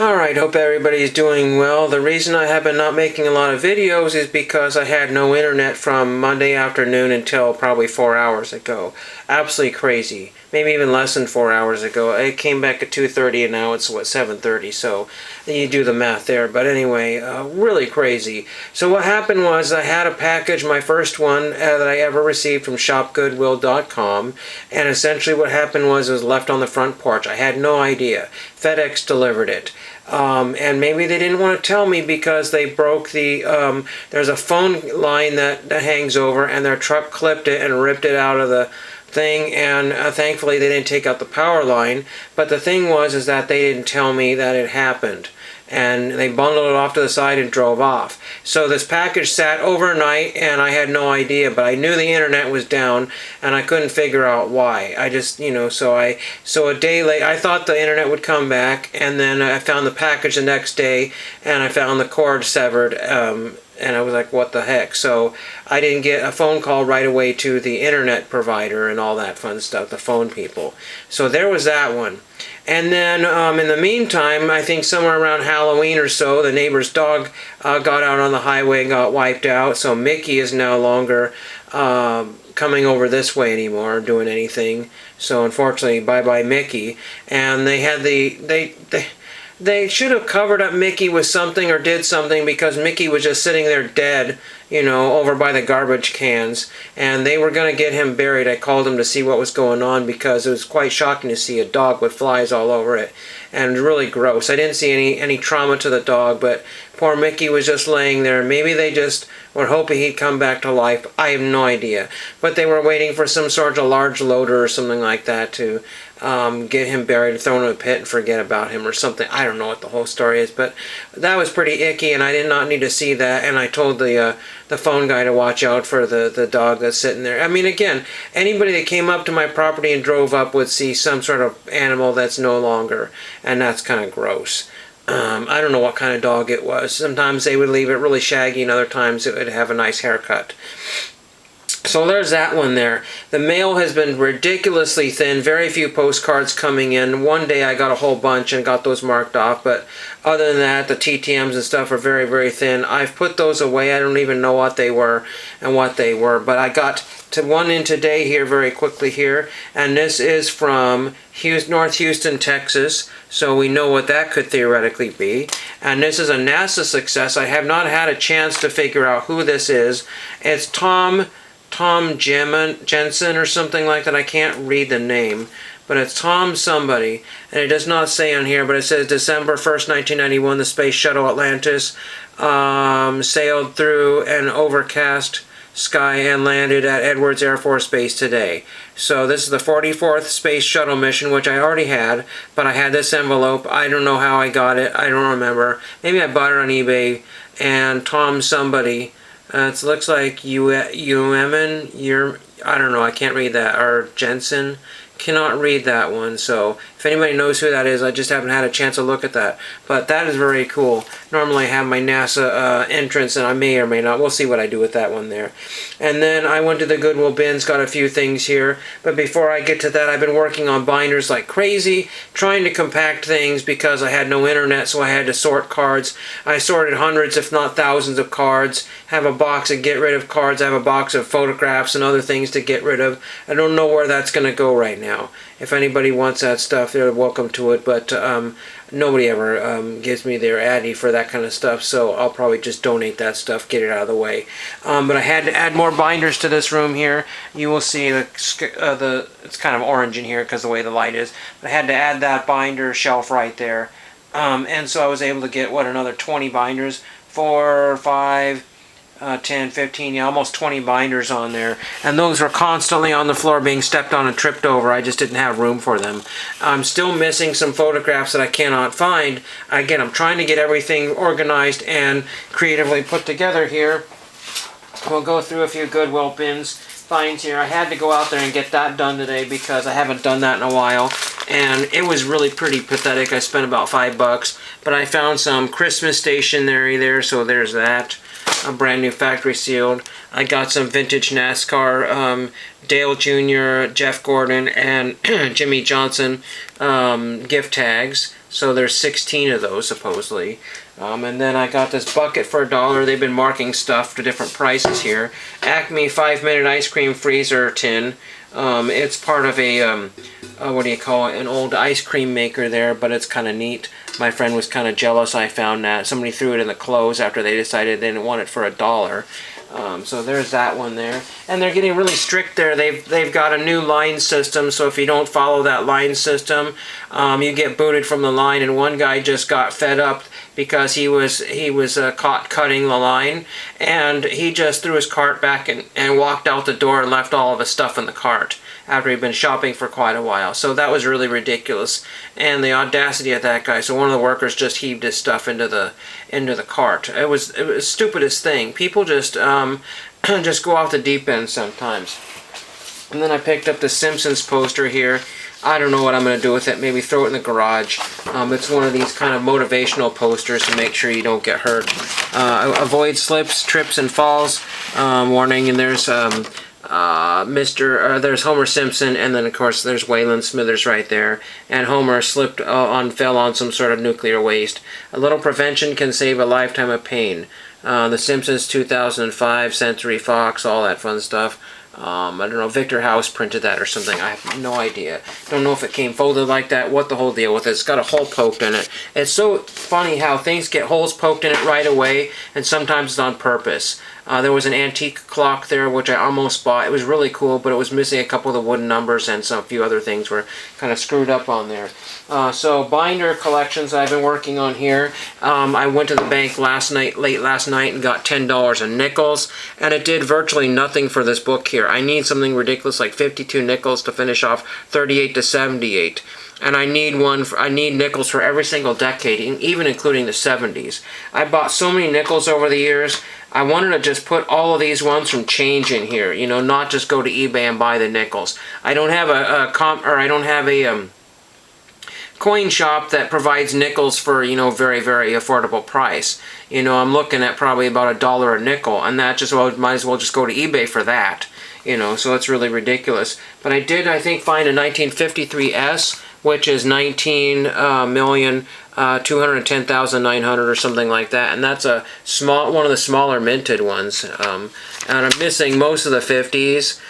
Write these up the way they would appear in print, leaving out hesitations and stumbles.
Alright, hope everybody's doing well. The reason I have been not making a lot of videos is because I had no internet from Monday afternoon until probably 4 hours ago. Absolutely crazy. Maybe even less than 4 hours ago. It came back at 2:30 and now it's, 7:30, so you do the math there. But anyway, really crazy. So what happened was I had a package, my first one that I ever received from shopgoodwill.com, and essentially what happened was it was left on the front porch. I had no idea. FedEx delivered it. And maybe they didn't want to tell me because they broke the, there's a phone line that hangs over, and their truck clipped it and ripped it out of the thing, and thankfully they didn't take out the power line. But the thing was is that they didn't tell me that it happened, and they bundled it off to the side and drove off. So this package sat overnight and I had no idea, but I knew the internet was down and I couldn't figure out why. I just, so a day late, I thought the internet would come back, and then I found the package the next day and I found the cord severed, and I was like, what the heck? So I didn't get a phone call right away to the internet provider and all that fun stuff, the phone people. So there was that one. And then in the meantime, I think somewhere around Halloween or so, the neighbor's dog got out on the highway and got wiped out. So Mickey is no longer coming over this way anymore, doing anything. So unfortunately, bye-bye Mickey. And they had they should have covered up Mickey with something or did something, because Mickey was just sitting there dead, over by the garbage cans, and they were going to get him buried. I called him to see what was going on because it was quite shocking to see a dog with flies all over it, and really gross. I didn't see any trauma to the dog, but poor Mickey was just laying there. Maybe they just were hoping he'd come back to life. I have no idea. But they were waiting for some sort of large loader or something like that to get him buried, thrown in a pit, and forget about him or something. I don't know what the whole story is, but that was pretty icky, and I did not need to see that. And I told the phone guy to watch out for the dog that's sitting there. I mean, again, anybody that came up to my property and drove up would see some sort of animal that's no longer, and that's kind of gross. I don't know what kind of dog it was. Sometimes they would leave it really shaggy, and other times it would have a nice haircut. So there's that one there. The mail has been ridiculously thin. Very few postcards coming in. One day I got a whole bunch and got those marked off, but other than that, the TTMs and stuff are very, very thin. I've put those away. I don't even know what they were and what they were, but I got to one in today here very quickly here, and this is from North Houston, Texas, so we know what that could theoretically be. And this is a NASA success. I have not had a chance to figure out who this is. It's Tom Jensen or something like that. I can't read the name, but it's Tom somebody, and it does not say on here, but it says December 1st, 1991, the Space Shuttle Atlantis sailed through an overcast sky and landed at Edwards Air Force Base today. So this is the 44th Space Shuttle mission, which I already had, but I had this envelope. I don't know how I got it. I don't remember. Maybe I bought it on eBay. And Tom somebody, it looks like I don't know, I can't read that, or Jensen. Cannot read that one, so if anybody knows who that is, I just haven't had a chance to look at that. But that is very cool. Normally I have my NASA entrance, and I may or may not. We'll see what I do with that one there. And then I went to the Goodwill bins, got a few things here. But before I get to that, I've been working on binders like crazy, trying to compact things because I had no internet, so I had to sort cards. I sorted hundreds, if not thousands of cards. Have a box of get rid of cards. I have a box of photographs and other things to get rid of. I don't know where that's going to go right now. If anybody wants that stuff, they're welcome to it, but nobody ever gives me their addy for that kind of stuff, so I'll probably just donate that stuff, get it out of the way. But I had to add more binders to this room here. You will see it's kind of orange in here because of the way the light is. But I had to add that binder shelf right there. And so I was able to get, another 20 binders, 4, 5, 10, 15, yeah, almost 20 binders on there. And those are constantly on the floor being stepped on and tripped over. I just didn't have room for them. I'm still missing some photographs that I cannot find. Again, I'm trying to get everything organized and creatively put together here. We'll go through a few Goodwill finds here. I had to go out there and get that done today because I haven't done that in a while. And it was really pretty pathetic. I spent about $5, but I found some Christmas stationery there, so there's that. A brand new factory sealed. I got some vintage NASCAR Dale Jr., Jeff Gordon, and Jimmy Johnson gift tags. So there's 16 of those supposedly. And then I got this bucket for $1. They've been marking stuff to different prices here. Acme 5-minute ice cream freezer tin. It's part of a, what do you call it, an old ice cream maker there, but it's kind of neat. My friend was kind of jealous I found that. Somebody threw it in the clothes after they decided they didn't want it for $1. So there's that one there. And they're getting really strict there. They've got a new line system, so if you don't follow that line system, you get booted from the line. And one guy just got fed up because he was caught cutting the line, and he just threw his cart back and walked out the door and left all of his stuff in the cart after he'd been shopping for quite a while. So that was really ridiculous, and the audacity of that guy. So one of the workers just heaved his stuff into the cart. It was the stupidest thing. People just just go off the deep end sometimes. And then I picked up the Simpsons poster here. I don't know what I'm going to do with it. Maybe throw it in the garage. It's one of these kind of motivational posters to make sure you don't get hurt. Avoid slips, trips, and falls. Warning. And there's there's Homer Simpson, and then of course there's Waylon Smithers right there. And Homer slipped fell on some sort of nuclear waste. A little prevention can save a lifetime of pain. The Simpsons 2005, Century Fox, all that fun stuff. I don't know, Victor House printed that or something. I have no idea. Don't know if it came folded like that, what the whole deal with it. It's got a hole poked in it. It's so funny how things get holes poked in it right away, and sometimes it's on purpose. There was an antique clock there, which I almost bought. It was really cool, but it was missing a couple of the wooden numbers, and a few other things were kind of screwed up on there. So binder collections I've been working on here. I went to the bank late last night, and got $10 in nickels, and it did virtually nothing for this book here. I need something ridiculous like 52 nickels to finish off 38 to 78. And I need nickels for every single decade, even including the 70s. I bought so many nickels over the years. I wanted to just put all of these ones from change in here, you know, not just go to eBay and buy the nickels. I don't have a coin shop that provides nickels for, you know, very, very affordable price. You know, I'm looking at probably about $1 a nickel, and that just might as well just go to eBay for that. You know, so it's really ridiculous. But I did, I think, find a 1953S, which is 19,210,900 or something like that, and that's one of the smaller minted ones. And I'm missing most of the 50s.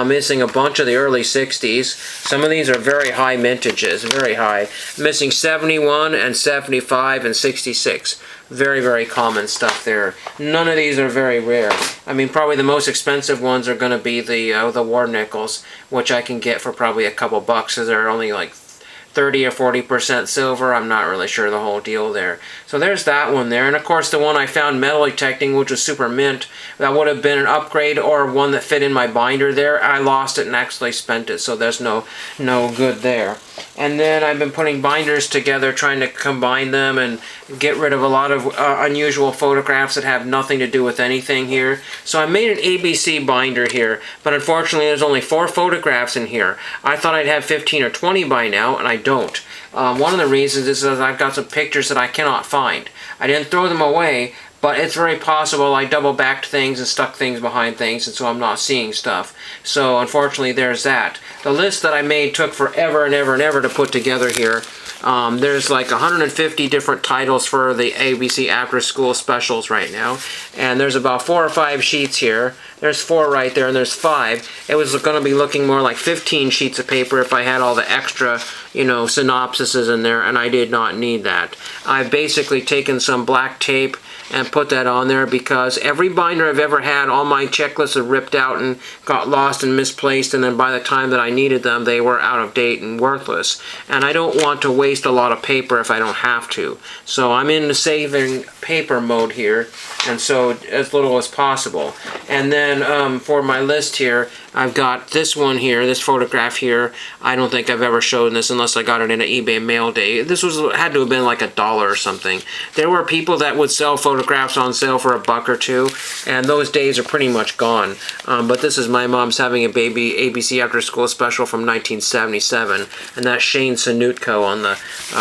Missing a bunch of the early 60s. Some of these are very high mintages, very high. Missing 71 and 75 and 66. Very, very common stuff there. None of these are very rare. I mean, probably the most expensive ones are going to be the war nickels, which I can get for probably a couple bucks, because they're only like 30 or 40% silver. I'm not really sure the whole deal there. So there's that one there. And of course the one I found metal detecting, which was super mint, that would have been an upgrade or one that fit in my binder there. I lost it and actually spent it, so there's no good there. And then I've been putting binders together, trying to combine them and get rid of a lot of unusual photographs that have nothing to do with anything here. So I made an ABC binder here, but unfortunately there's only 4 photographs in here. I thought I'd have 15 or 20 by now, and I don't. One of the reasons is that I've got some pictures that I cannot find. I didn't throw them away, but it's very possible I double-backed things and stuck things behind things, and so I'm not seeing stuff. So unfortunately there's that. The list that I made took forever and ever and ever to put together here. There's like 150 different titles for the ABC After School Specials right now, and there's about 4 or 5 sheets here. There's 4 right there, and there's 5. It was going to be looking more like 15 sheets of paper if I had all the extra, you know, synopsises in there, and I did not need that. I've basically taken some black tape and put that on there, because every binder I've ever had, all my checklists have ripped out and got lost and misplaced, and then by the time that I needed them, they were out of date and worthless. And I don't want to waste a lot of paper if I don't have to. So I'm in the saving paper mode here, and so as little as possible. And then for my list here, I've got this one here, this photograph here. I don't think I've ever shown this unless I got it in an eBay mail day. This had to have been like $1 or something. There were people that would sell photographs on sale for $1 or $2, and those days are pretty much gone. But this is my mom's having a baby ABC After School Special from 1977, and that's Shane Sunutko on the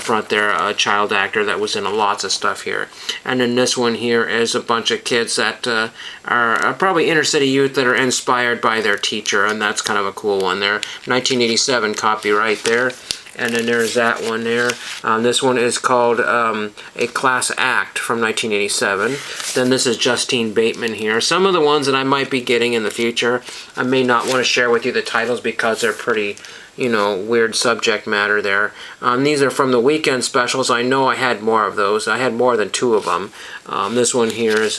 front there, a child actor that was in lots of stuff here. And then this one here is a bunch of kids that are probably inner city youth that are inspired by their teacher, and that's kind of a cool one there. 1987 copyright there. And then there's that one there. This one is called A Class Act from 1987. Then this is Justine Bateman here. Some of the ones that I might be getting in the future, I may not want to share with you the titles because they're pretty, you know, weird subject matter there. These are from the weekend specials. I know I had more of those. I had more than 2 of them. This one here is...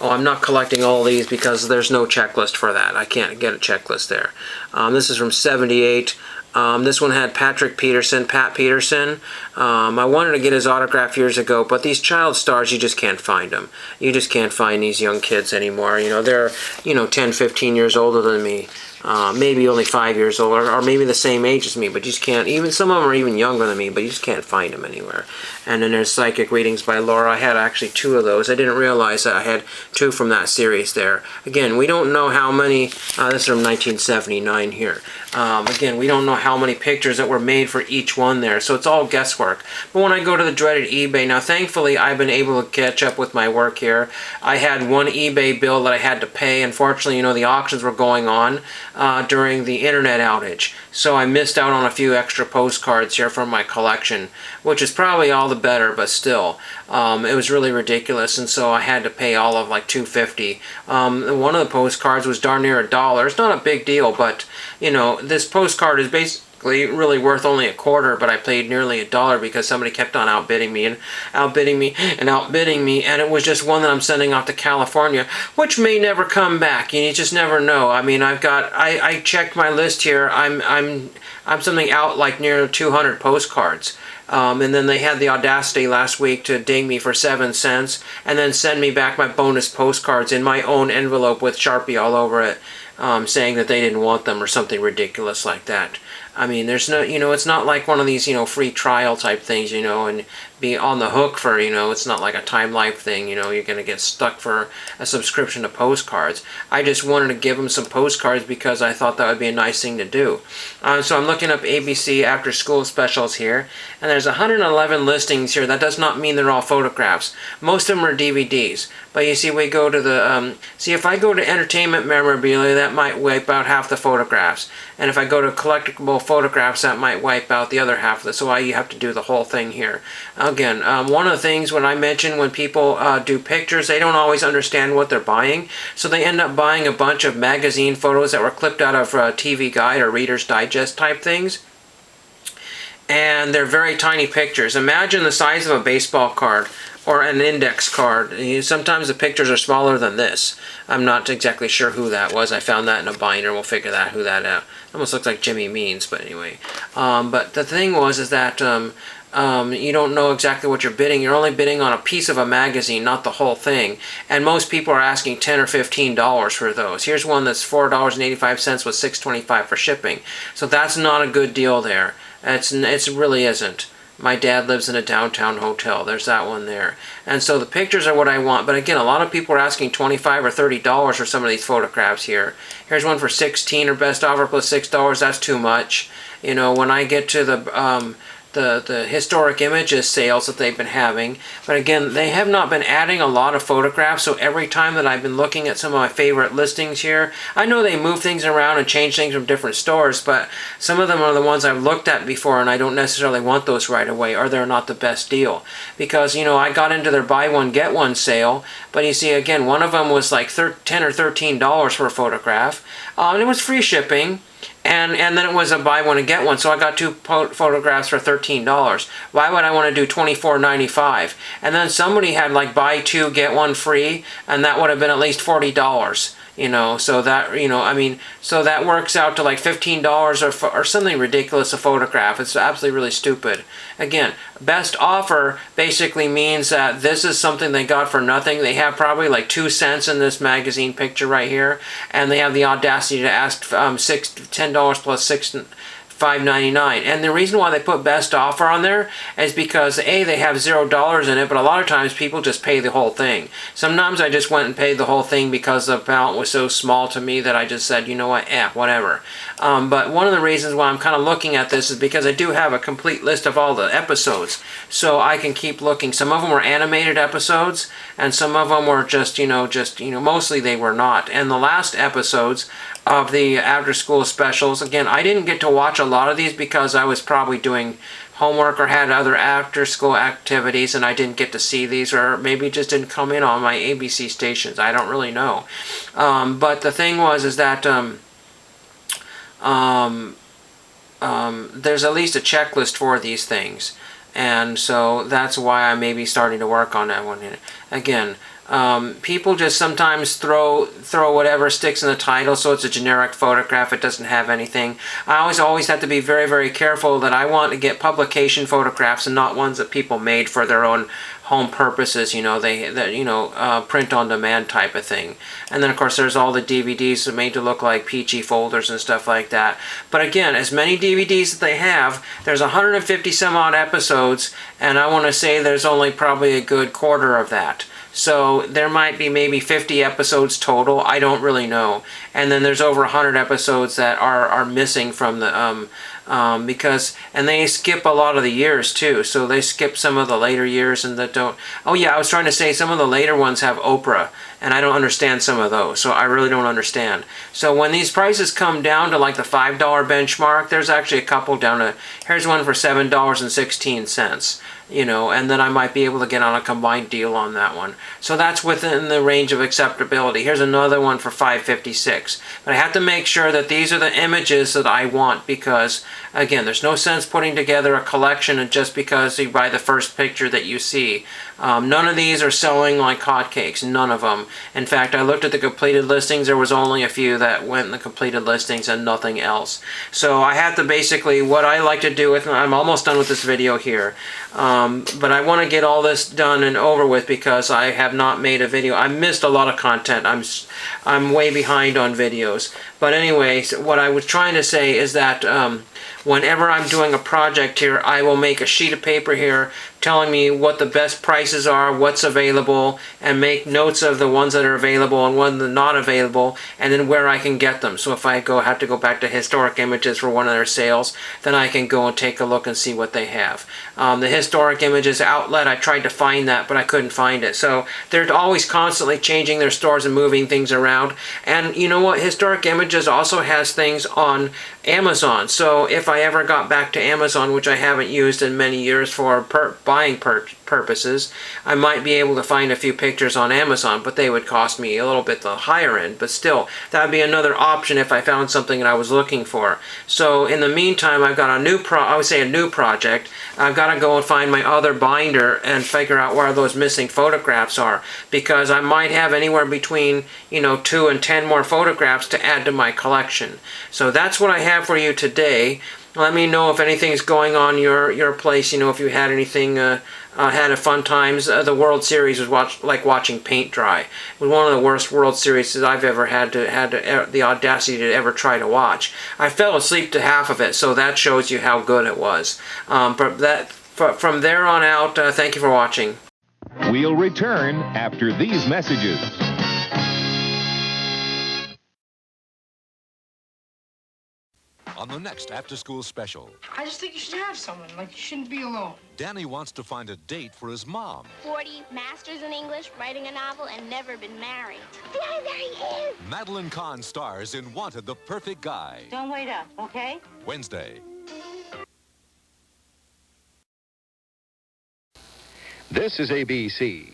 Oh, I'm not collecting all these because there's no checklist for that. I can't get a checklist there. This is from 78. This one had Pat Peterson. I wanted to get his autograph years ago, but these child stars, you just can't find them. You just can't find these young kids anymore. You know, they're, 10, 15 years older than me. Maybe only 5 years old, or maybe the same age as me, but you just can't, even some of them are even younger than me, but you just can't find them anywhere. And then there's Psychic Readings by Laura. I had actually 2 of those. I didn't realize that I had 2 from that series there. Again, we don't know how many, this is from 1979 here. Again, we don't know how many pictures that were made for each one there, so it's all guesswork. But when I go to the dreaded eBay, now thankfully I've been able to catch up with my work here. I had one eBay bill that I had to pay. Unfortunately, the auctions were going on during the internet outage, so I missed out on a few extra postcards here from my collection, which is probably all the better, but still, it was really ridiculous, and so I had to pay all of like $2.50. One of the postcards was darn near $1. It's not a big deal, but this postcard is basically really worth only a quarter, but I paid nearly $1 because somebody kept on outbidding me, and it was just one that I'm sending off to California, which may never come back. You just never know. I mean, I checked my list here. I'm something out like near 200 postcards. And then they had the audacity last week to ding me for 7 cents and then send me back my bonus postcards in my own envelope with Sharpie all over it, saying that they didn't want them or something ridiculous like that. I mean, there's no, it's not like one of these, free trial type things, and be on the hook for, it's not like a Time Life thing, you're going to get stuck for a subscription to postcards. I just wanted to give them some postcards because I thought that would be a nice thing to do. So I'm looking up ABC after school specials here, and there's 111 listings here. That does not mean they're all photographs. Most of them are DVDs. But you see, we go to the, if I go to entertainment memorabilia, that might wipe out half the photographs. And if I go to collectible photographs, that might wipe out the other half of it. So you have to do the whole thing here. Again, one of the things when I mention when people do pictures, they don't always understand what they're buying. So they end up buying a bunch of magazine photos that were clipped out of TV Guide or Reader's Digest type things. And they're very tiny pictures. Imagine the size of a baseball card or an index card. Sometimes the pictures are smaller than this. I'm not exactly sure who that was. I found that in a binder. We'll figure that who that out. Almost looks like Jimmy Means, but anyway. But the thing is that you don't know exactly what you're bidding. You're only bidding on a piece of a magazine, not the whole thing. And most people are asking $10 or $15 for those. Here's one that's $4.85 with $6.25 for shipping. So that's not a good deal there. It really isn't. My dad lives in a downtown hotel. There's that one there. And so the pictures are what I want. But again, a lot of people are asking $25 or $30 for some of these photographs here. Here's one for $16 or best offer plus $6. That's too much. When I get to the historic images sales that they've been having. But again, they have not been adding a lot of photographs, so every time that I've been looking at some of my favorite listings here, I know they move things around and change things from different stores, but some of them are the ones I've looked at before and I don't necessarily want those right away, or they're not the best deal. Because, I got into their buy one, get one sale, but you see, again, one of them was like $10 or $13 for a photograph, and it was free shipping. And then it was a buy one and get one, so I got 2 photographs for $13. Why would I want to do $24.95? And then somebody had like buy 2 get 1 free, and that would have been at least $40. So that, so that works out to like $15 or something ridiculous a photograph. It's absolutely really stupid. Again, best offer basically means that this is something they got for nothing. They have probably like 2 cents in this magazine picture right here, and they have the audacity to ask $10 plus $5.99. And the reason why they put best offer on there is because A, they have $0 in it, but a lot of times people just pay the whole thing. Sometimes I just went and paid the whole thing because the amount was so small to me that I just said, you know what, whatever. But one of the reasons why I'm kind of looking at this is because I do have a complete list of all the episodes, so I can keep looking. Some of them were animated episodes, and some of them were just mostly they were not. And the last episodes of the after school specials, again, I didn't get to watch a lot of these because I was probably doing homework or had other after-school activities and I didn't get to see these, or maybe it just didn't come in on my ABC stations. I don't really know. But the thing was is that there's at least a checklist for these things. And so that's why I may be starting to work on that one. Again, people just sometimes throw whatever sticks in the title, so it's a generic photograph. It doesn't have anything. I always have to be very, very careful that I want to get publication photographs and not ones that people made for their own home purposes. You know, print on demand type of thing. And then of course there's all the DVDs that are made to look like peachy folders and stuff like that. But again, as many DVDs that they have, there's 150 some odd episodes, and I want to say there's only probably a good quarter of that. So there might be maybe 50 episodes total. I don't really know. And then there's over 100 episodes that are missing from the and they skip a lot of the years too. So they skip some of the later years and that don't. Oh yeah, I was trying to say some of the later ones have Oprah, and I don't understand some of those. So I really don't understand. So when these prices come down to like the $5 benchmark, there's actually a couple down to, here's one for $7.16. You know, and then I might be able to get on a combined deal on that one. So that's within the range of acceptability. Here's another one for $5.56. But I have to make sure that these are the images that I want, because again, there's no sense putting together a collection just because you buy the first picture that you see. None of these are selling like hotcakes. None of them. In fact, I looked at the completed listings. There was only a few that went in the completed listings and nothing else. So I have to basically, what I like to do with, I'm almost done with this video here. But I want to get all this done and over with because I have not made a video. I missed a lot of content. I'm way behind on videos. But anyways, what I was trying to say is that whenever I'm doing a project here, I will make a sheet of paper here telling me what the best prices are, what's available, and make notes of the ones that are available and ones that are not available, and then where I can get them. So if I have to go back to Historic Images for one of their sales, then I can go and take a look and see what they have. The Historic Images outlet, I tried to find that, but I couldn't find it. So they're always constantly changing their stores and moving things around. And you know what? Historic Images also has things on Amazon. So if I ever got back to Amazon, which I haven't used in many years for buying purposes, I might be able to find a few pictures on Amazon, but they would cost me a little bit the higher end. But still, that would be another option if I found something that I was looking for. So in the meantime, I've got a new project. I've got to go and find my other binder and figure out where those missing photographs are, because I might have anywhere between 2 and 10 more photographs to add to my collection. So that's what I have for you today. Let me know if anything's going on your place. If you had anything, had a fun times. The World Series was like watching paint dry. It was one of the worst World Series that I've ever had the audacity to ever try to watch. I fell asleep to half of it, so that shows you how good it was. From there on out, thank you for watching. We'll return after these messages. On the next after-school special, I just think you should have someone. Like, you shouldn't be alone. Danny wants to find a date for his mom. 40, masters in English, writing a novel, and never been married. There he is! Madeline Kahn stars in Wanted: The Perfect Guy. Don't wait up, okay? Wednesday. This is ABC.